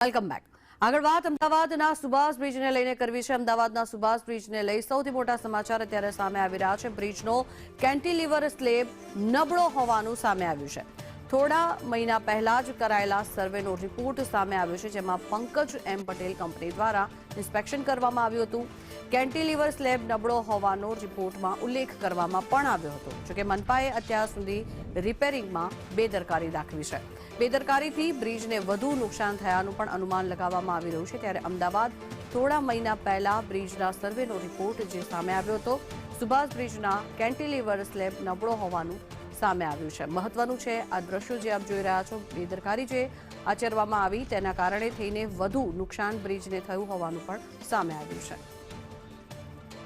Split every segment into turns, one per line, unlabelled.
Welcome back. આગળ વાત અમદાવાદના સુભાષ બ્રિજને લઈને કરવી છે। અમદાવાદના સુભાષ બ્રિજને લઈ સૌથી મોટા સમાચાર અત્યારે સામે આવી રહ્યા છે। બ્રિજનો કેન્ટિલીવર સ્લેબ નબળો હોવાનું સામે આવ્યું છે। થોડા મહિના પહેલા જ કરાયેલા સર્વેનો રિપોર્ટ સામે આવ્યો છે, જેમાં પંકજ એમ પટેલ કંપની દ્વારા ઇન્સ્પેક્શન કરવામાં આવ્યું હતું। કેન્ટિલીવર સ્લેબ નબળો હોવાનો રિપોર્ટમાં ઉલ્લેખ કરવામાં પણ આવ્યો હતો। જોકે મનપાએ અત્યાર સુધી રિપેરિંગમાં બેદરકારી દાખવી છે। બેદરકારીથી બ્રિજને વધુ નુકસાન થયાનું પણ અનુમાન લગાવવામાં આવી રહ્યું છે। ત્યારે અમદાવાદ થોડા મહિના પહેલા બ્રિજના સર્વેનો રિપોર્ટ જે સામે આવ્યો હતો, સુભાષ બ્રિજના કેન્ટિલીવર સ્લેબ નબળો હોવાનું સામે આવ્યું છે। મહત્વનું છે આ દ્રશ્યો જે આપ જોઈ રહ્યા છો, બેદરકારી જે આચરવામાં આવી તેના કારણે થઈને વધુ નુકસાન બ્રિજને થયું હોવાનું પણ સામે આવ્યું છે।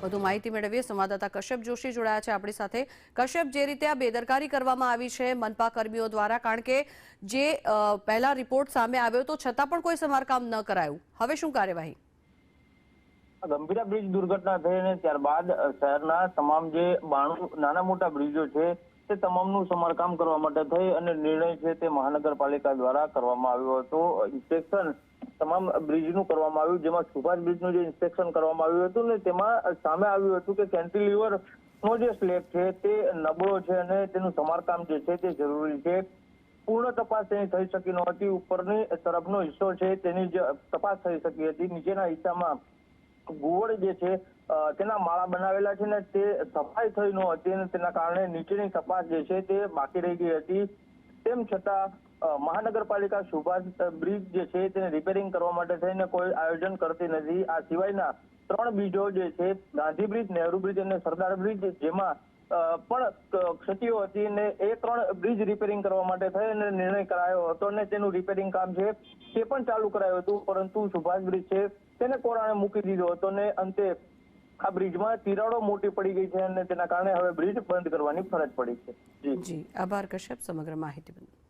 વધુ માહિતી મેળવીએ, સંવાદદાતા કશ્યપ જોશી જોડાયા છે આપણી સાથે। કશ્યપ, જે રીતે આ બેદરકારી કરવામાં આવી છે મનપા કર્મીઓ દ્વારા, કારણ કે જે પહેલા રિપોર્ટ સામે આવ્યો તો છતાં પણ કોઈ સમારકામ ન કરાયું, હવે શું કાર્યવાહી?
ગંભીરા બ્રિજ દુર્ઘટના થઈ અને ત્યારબાદ શહેરના તમામ જે 92 નાના મોટા બ્રિજો છે તે તમામનું સમારકામ કરવા માટે થઈ અને નિર્ણય છે તે મહાનગરપાલિકા દ્વારા કરવામાં આવ્યો હતો। ઇન્સ્પેક્શન તમામ બ્રિજનું કરવામાં આવ્યું, જેમાં સુભાષ બ્રિજનું જે ઇન્સ્પેક્શન કરવામાં આવ્યું હતું ને તેમાં સામે આવ્યું હતું કે કેન્ટિલીવર નો જે સ્લેબ છે તે નબળો છે અને તેનું સમારકામ જે છે તે જરૂરી છે। પૂર્ણ તપાસ તેની થઈ શકી નહોતી। ઉપરની તરફનો હિસ્સો છે તેની જ તપાસ થઈ શકી હતી, નીચેના હિસ્સામાં ગોળ જે છે તેના માળા બનાવેલા છે ને તે સફાઈ થઈ નહોતી અને તેના કારણે નીચેની તપાસ જે છે તે બાકી રહી ગઈ હતી। તેમ છતાં મહાનગરપાલિકા સુભાષ બ્રિજ જે છે તેને રિપેરિંગ કરવા માટે થઈને કોઈ આયોજન કરતી નથી। આ સિવાયના 3 બ્રિજો જે છે, ગાંધી બ્રિજ, નહેરુ બ્રિજ અને સરદાર બ્રિજ, જેમાં પણ ક્ષતિઓ હતી અને એ 3 બ્રિજ રિપેરિંગ કરવા માટે થઈ અને નિર્ણય કરાયો હતો અને તેનું રિપેરિંગ કામ છે તે પણ ચાલુ કરાયું હતું, પરંતુ સુભાષ બ્રિજ છે તેને કોરાણે મૂકી દીધો હતો અને અંતે આ બ્રિજમાં તિરાડો મોટી પડી ગઈ છે અને તેના કારણે હવે બ્રિજ બંધ કરવાની ફરજ પડી છે।
જી, આભાર કશ્યપ સમગ્ર માહિતી બદલ।